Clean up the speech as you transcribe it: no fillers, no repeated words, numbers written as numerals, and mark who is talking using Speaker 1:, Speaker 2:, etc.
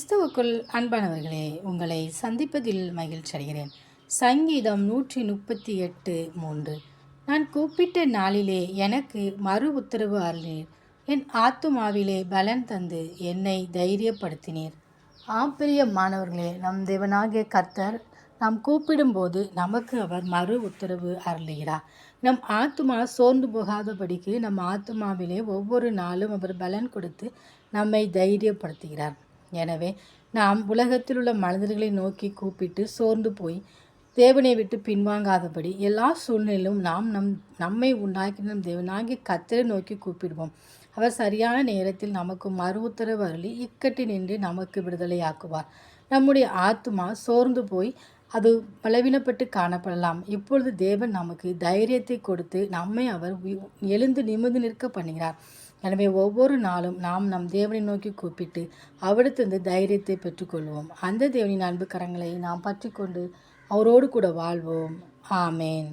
Speaker 1: கிறிஸ்துவுக்குள் அன்பானவர்களே, உங்களை சந்திப்பதில் மகிழ்ச்சி அடைகிறேன். சங்கீதம் 138:3. நான் கூப்பிட்ட நாளிலே எனக்கு மறு உத்தரவு அருளினீர். என் ஆத்துமாவிலே பலன் தந்து என்னை தைரியப்படுத்தினீர். பிரியமானவர்களே, நம் தேவனாகிய கர்த்தர் நாம் கூப்பிடும்போது நமக்கு அவர் மறு உத்தரவு அருளுகிறார். நம் ஆத்துமா சோர்ந்து போகாதபடிக்கு நம் ஆத்துமாவிலே ஒவ்வொரு நாளும் அவர் பலன் கொடுத்து நம்மை தைரியப்படுத்துகிறார். எனவே நாம் உலகத்தில் உள்ள மனிதர்களை நோக்கி கூப்பிட்டு சோர்ந்து போய் தேவனை விட்டு பின்வாங்காதபடி எல்லா சூழ்நிலையிலும் நாம் நம்மை உண்டாக்கின தேவனாகிய கர்த்தரை நோக்கி கூப்பிடுவோம். அவர் சரியான நேரத்தில் நமக்கு மறு உத்தரவு அருளி இக்கட்டி நின்று நமக்கு விடுதலையாக்குவார். நம்முடைய ஆத்துமா சோர்ந்து போய் அது பலவீனப்பட்டு காணப்படலாம். இப்பொழுது தேவன் நமக்கு தைரியத்தை கொடுத்து நம்மை அவர் எழுந்து நிமிர்ந்து நிற்க பண்ணுகிறார். எனவே ஒவ்வொரு நாளும் நாம் நம் தேவனை நோக்கி கூப்பிட்டு அவரிடத்திலிருந்து தைரியத்தை பெற்றுக்கொள்வோம். அந்த தேவனின் அன்பு கரங்களை நாம் பற்றி கொண்டு அவரோடு கூட வாழ்வோம். ஆமேன்.